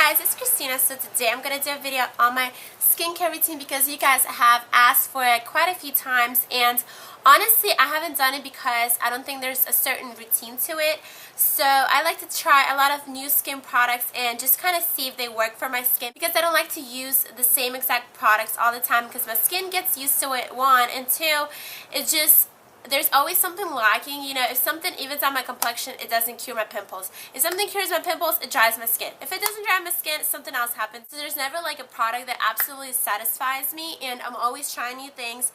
guys, it's Kristina. So today I'm going to do a video on my skincare routine because you guys have asked for it quite a few times, and honestly I haven't done it because I don't think there's a certain routine to it. So I like to try a lot of new skin products and just kind of see if they work for my skin, because I don't like to use the same exact products all the time because my skin gets used to it, one, and two, it just there's always something lacking. You know, if something evens out my complexion, it doesn't cure my pimples. If something cures my pimples, it dries my skin. If it doesn't dry my skin, something else happens. So there's never like a product that absolutely satisfies me, and I'm always trying new things.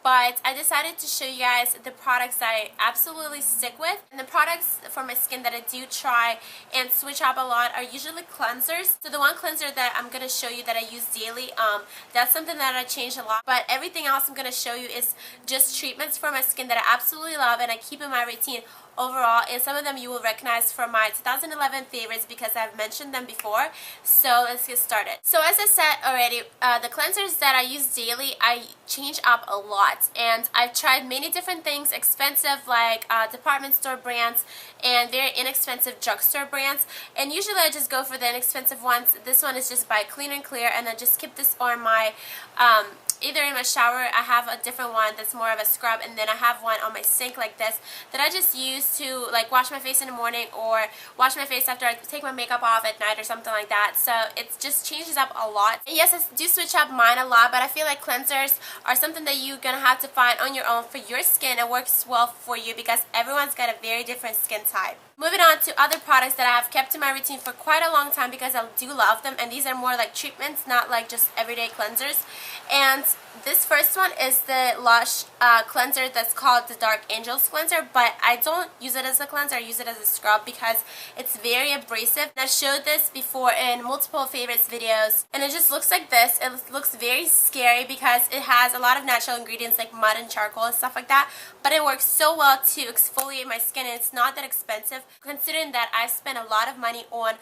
But I decided to show you guys the products that I absolutely stick with. And the products for my skin that I do try and switch up a lot are usually cleansers. So the one cleanser that I'm going to show you that I use daily, that's something that I change a lot. But everything else I'm going to show you is just treatments for my skin that I absolutely love and I keep in my routine overall, and some of them you will recognize from my 2011 favorites because I've mentioned them before. So let's get started. So as I said already, the cleansers that I use daily, I change up a lot, and I've tried many different things, expensive like department store brands and very inexpensive drugstore brands, and usually I just go for the inexpensive ones. This one is just by Clean and Clear, and I just keep this on my either in my shower. I have a different one that's more of a scrub, and then I have one on my sink like this that I just use to like wash my face in the morning or wash my face after I take my makeup off at night or something like that. So it just changes up a lot. And yes, I do switch up mine a lot, but I feel like cleansers are something that you're gonna have to find on your own for your skin. It works well for you because everyone's got a very different skin type. Moving on to other products that I have kept in my routine for quite a long time because I do love them, and these are more like treatments, not like just everyday cleansers. And this first one is the LUSH cleanser that's called the Dark Angels cleanser, but I don't use it as a cleanser, I use it as a scrub because it's very abrasive. And I showed this before in multiple favorites videos, and it just looks like this. It looks very scary because it has a lot of natural ingredients like mud and charcoal and stuff like that, but it works so well to exfoliate my skin, and it's not that expensive considering that I spent a lot of money on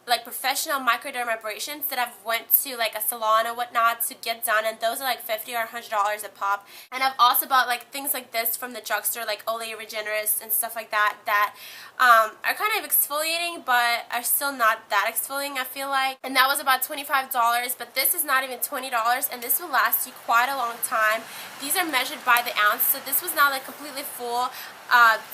like professional microdermabrasions that I've went to like a salon or whatnot to get done, and those are like $50 or $100 a pop. And I've also bought like things like this from the drugstore, like Olay Regenerist and stuff like that, that are kind of exfoliating but are still not that exfoliating, I feel like. And that was about $25, but this is not even $20, and this will last you quite a long time. These are measured by the ounce, so this was not like completely full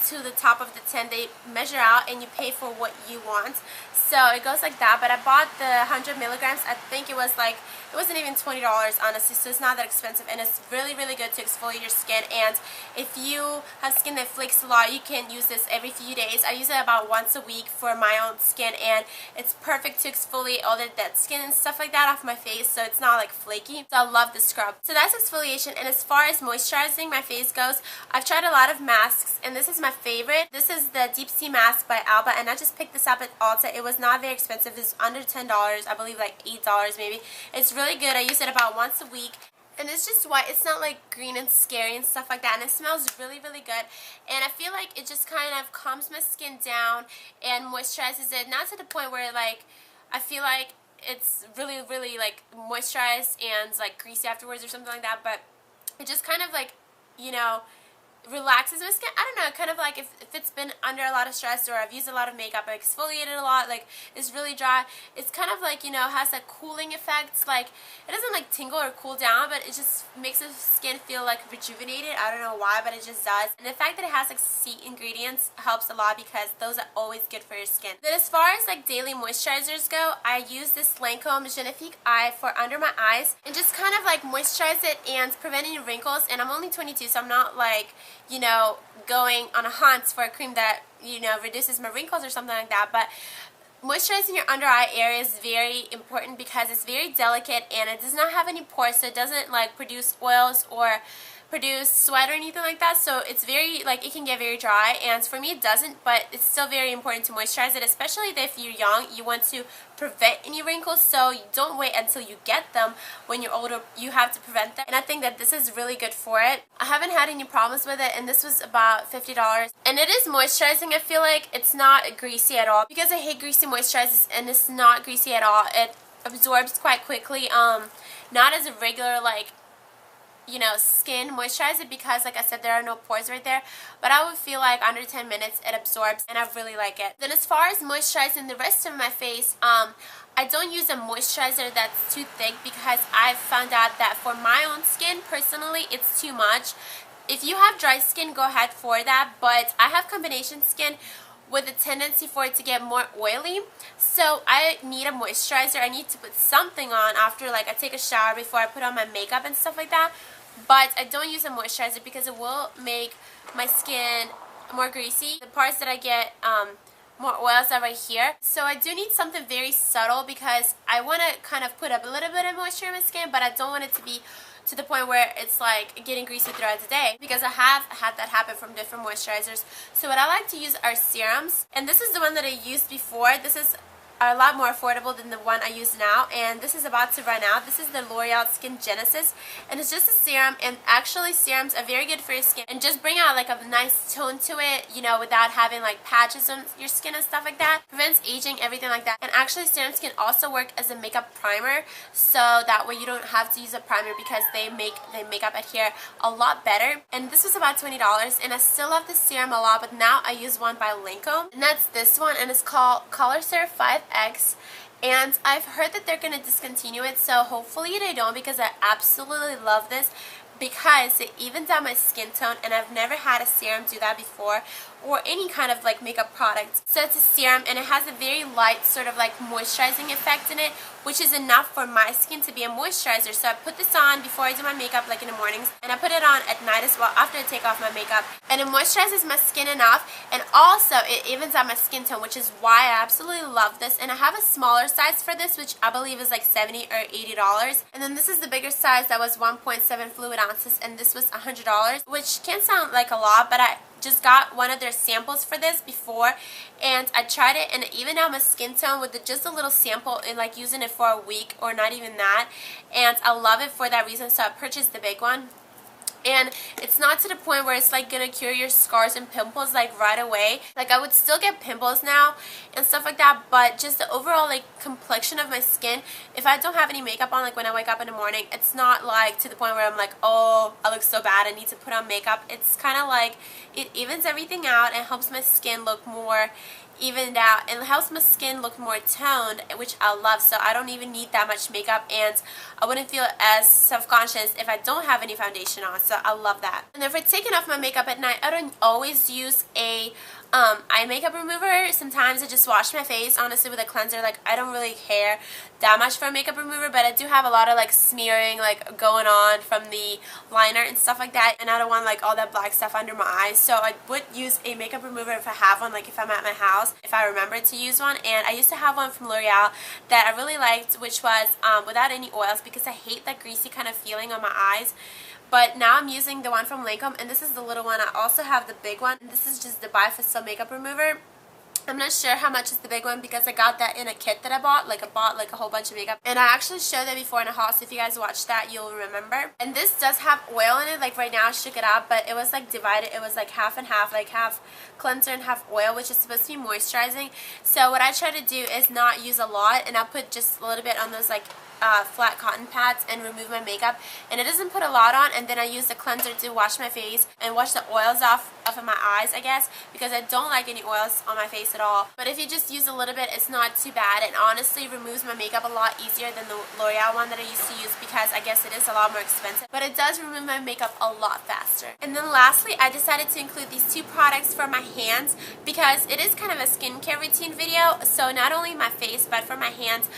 to the top of the tin. They measure out and you pay for what you want. So it goes like that, but I bought the 100 milligrams. I think it was like, it wasn't even $20 honestly, so it's not that expensive, and it's really, really good to exfoliate your skin. And if you have skin that flakes a lot, you can use this every few days. I use it about once a week for my own skin, and it's perfect to exfoliate all the dead skin and stuff like that off my face, so it's not like flaky. So I love the scrub. So that's exfoliation. And as far as moisturizing my face goes, I've tried a lot of masks, and this is my favorite. This is the Deep Sea Mask by ALBA, and I just picked this up at Ulta. It was not very expensive. It's under $10, I believe like $8 maybe. It's really good. I use it about once a week, and it's just white. It's not like green and scary and stuff like that, and it smells really, really good. And I feel like it just kind of calms my skin down and moisturizes it, not to the point where like I feel like it's really, really like moisturized and like greasy afterwards or something like that, but it just kind of like, you know, relaxes my skin. I don't know, kind of like if it's been under a lot of stress or I've used a lot of makeup, I exfoliated a lot, like it's really dry, it's kind of like, you know, has that cooling effect. Like it doesn't like tingle or cool down, but it just makes the skin feel like rejuvenated. I don't know why, but it just does. And the fact that it has like sea ingredients helps a lot because those are always good for your skin. Then as far as like daily moisturizers go, I use this Lancome Genefique Eye for under my eyes, and just kind of like moisturize it and prevent any wrinkles. And I'm only 22, so I'm not like, you know, going on a hunt for a cream that, you know, reduces my wrinkles or something like that. But moisturizing your under eye area is very important because it's very delicate and it does not have any pores, so it doesn't like produce oils or produce sweat or anything like that. So it's very, like, it can get very dry, and for me it doesn't, but it's still very important to moisturize it, especially if you're young. You want to prevent any wrinkles, so you don't wait until you get them. When you're older, you have to prevent them, and I think that this is really good for it. I haven't had any problems with it, and this was about $50, and it is moisturizing. I feel like it's not greasy at all because I hate greasy moisturizers, and it's not greasy at all. It absorbs quite quickly, not as a regular like you know, skin moisturizer because, like I said, there are no pores right there. But I would feel like under 10 minutes it absorbs, and I really like it. Then as far as moisturizing the rest of my face, I don't use a moisturizer that's too thick because I've found out that for my own skin, personally, it's too much. If you have dry skin, go ahead for that, but I have combination skin with a tendency for it to get more oily, so I need a moisturizer. I need to put something on after, like, I take a shower, before I put on my makeup and stuff like that. But I don't use a moisturizer because it will make my skin more greasy. The parts that I get more oils are right here. So I do need something very subtle because I want to kind of put up a little bit of moisture in my skin, but I don't want it to be to the point where it's like getting greasy throughout the day, because I have had that happen from different moisturizers. So what I like to use are serums, and this is the one that I used before. This is a lot more affordable than the one I use now, and this is about to run out. This is the L'Oreal Skin Genesis, and it's just a serum, and actually serums are very good for your skin and just bring out like a nice tone to it, you know, without having like patches on your skin and stuff like that. Prevents aging, everything like that. And actually serums can also work as a makeup primer, so that way you don't have to use a primer because they make the makeup adhere a lot better. And this was about $20, and I still love this serum a lot, but now I use one by Lancome, and that's this one, and it's called Collaser 5X, and I've heard that they're going to discontinue it, so hopefully they don't, because I absolutely love this because it evens out my skin tone, and I've never had a serum do that before, or any kind of like makeup product. So it's a serum, and it has a very light sort of like moisturizing effect in it, which is enough for my skin to be a moisturizer. So I put this on before I do my makeup, like in the mornings, and I put it on at night as well after I take off my makeup, and it moisturizes my skin enough, and also it evens out my skin tone, which is why I absolutely love this. And I have a smaller size for this, which I believe is like $70 or $80, and then this is the bigger size that was 1.7 fluid ounces, and this was $100, which can sound like a lot, but I just got one of their samples for this before, and I tried it, and it evened out my skin tone with just a little sample, and like using it for a week or not even that, and I love it for that reason. So I purchased the big one. And it's not to the point where it's like gonna cure your scars and pimples like right away. Like I would still get pimples now and stuff like that, but just the overall like complexion of my skin, if I don't have any makeup on, like when I wake up in the morning, it's not like to the point where I'm like, oh, I look so bad, I need to put on makeup. It's kind of like it evens everything out and helps my skin look more evened out, and it helps my skin look more toned, which I love. So I don't even need that much makeup, and I wouldn't feel as self-conscious if I don't have any foundation on. So I love that. And if I'm taking off my makeup at night, I don't always use a eye makeup remover. Sometimes I just wash my face honestly with a cleanser. Like I don't really care that much for a makeup remover, but I do have a lot of like smearing like going on from the liner and stuff like that, and I don't want like all that black stuff under my eyes. So I would use a makeup remover if I have one, like if I'm at my house, if I remember to use one. And I used to have one from L'Oreal that I really liked, which was without any oils, because I hate that greasy kind of feeling on my eyes. But now I'm using the one from Lancome, and this is the little one. I also have the big one. This is just the Bi Facil makeup remover. I'm not sure how much is the big one because I got that in a kit that I bought. Like I bought like a whole bunch of makeup, and I actually showed that before in a haul, so if you guys watched that you'll remember. And this does have oil in it. Like right now I shook it up, but it was like divided. It was like half and half, like half cleanser and half oil, which is supposed to be moisturizing. So what I try to do is not use a lot, and I'll put just a little bit on those like flat cotton pads and remove my makeup, and it doesn't put a lot on. And then I use the cleanser to wash my face and wash the oils off of my eyes, I guess, because I don't like any oils on my face at all. But if you just use a little bit, it's not too bad, and honestly removes my makeup a lot easier than the L'Oreal one that I used to use, because I guess it is a lot more expensive, but it does remove my makeup a lot faster. And then lastly, I decided to include these two products for my hands because it is kind of a skincare routine video. So not only my face, but for my hands,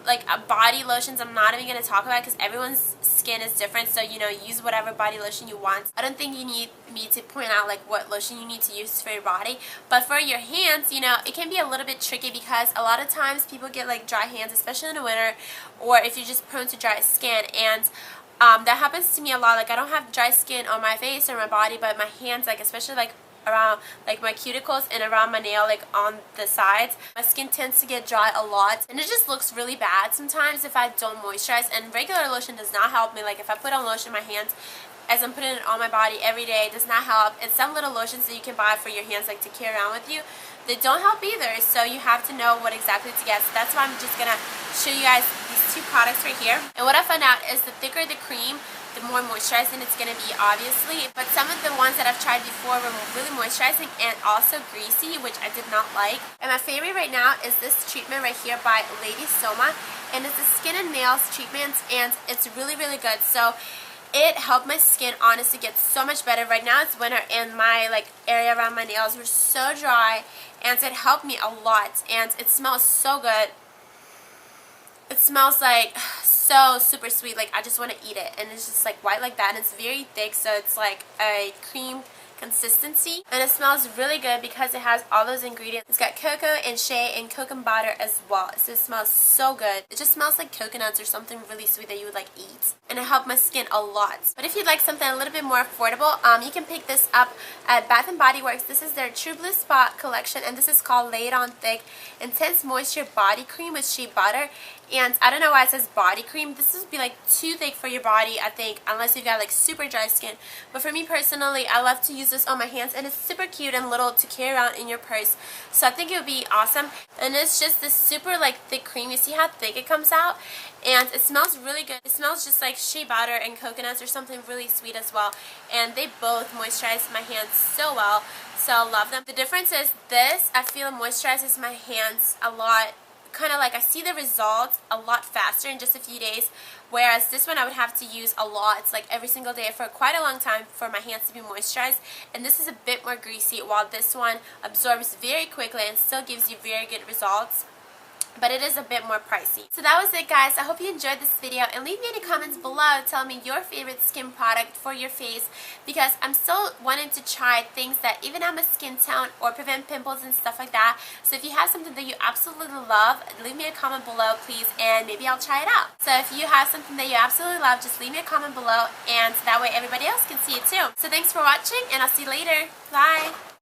like a body lotions I'm not even going to talk about because everyone's skin is different, so you know, use whatever body lotion you want. I don't think you need me to point out like what lotion you need to use for your body, but for your hands, you know, it can be a little bit tricky because a lot of times people get like dry hands, especially in the winter, or if you're just prone to dry skin. And that happens to me a lot. Like I don't have dry skin on my face or my body, but my hands, like especially like around like my cuticles and around my nail, like on the sides, my skin tends to get dry a lot, and it just looks really bad sometimes if I don't moisturize. And regular lotion does not help me. Like if I put on lotion in my hands as I'm putting it on my body every day, it does not help. And some little lotions that you can buy for your hands, like to carry around with you, they don't help either. So you have to know what exactly to get. So that's why I'm just gonna show you guys these two products right here. And what I found out is the thicker the cream, the more moisturizing it's going to be, obviously. But some of the ones that I've tried before were really moisturizing and also greasy, which I did not like. And my favorite right now is this treatment right here by Lady Soma, and it's a skin and nails treatment, and it's really, really good. So it helped my skin honestly get so much better. Right now it's winter and my area around my nails were so dry, and it helped me a lot, and it smells so good. It smells like so super sweet, like I just want to eat it, and it's just like white like that, and it's very thick, so it's like a cream consistency, and it smells really good because it has all those ingredients. It's got cocoa and shea and coconut butter as well, so it smells so good. It just smells like coconuts or something really sweet that you would eat, and it helped my skin a lot. But if you'd like something a little bit more affordable, you can pick this up at Bath & Body Works. This is their True Blue Spot collection, and this is called Lay It On Thick Intense Moisture Body Cream with shea butter. And I don't know why it says body cream. This would be too thick for your body, I think, unless you've got super dry skin. But for me personally, I love to use this on my hands, and it's super cute and little to carry around in your purse. So I think it would be awesome. And it's just this super thick cream. You see how thick it comes out? And it smells really good. It smells just like shea butter and coconuts or something really sweet as well. And they both moisturize my hands so well. So I love them. The difference is this, I feel, moisturizes my hands a lot. Kind of I see the results a lot faster in just a few days, whereas this one I would have to use a lot. It's every single day for quite a long time for my hands to be moisturized, and this is a bit more greasy, while this one absorbs very quickly and still gives you very good results. But it is a bit more pricey. So that was it, guys. I hope you enjoyed this video, and leave me any comments below telling me your favorite skin product for your face, because I'm still wanting to try things that even have a skin tone or prevent pimples and stuff like that. So if you have something that you absolutely love, leave me a comment below, please, and maybe I'll try it out. So if you have something that you absolutely love, just leave me a comment below, and that way everybody else can see it too. So thanks for watching, and I'll see you later. Bye!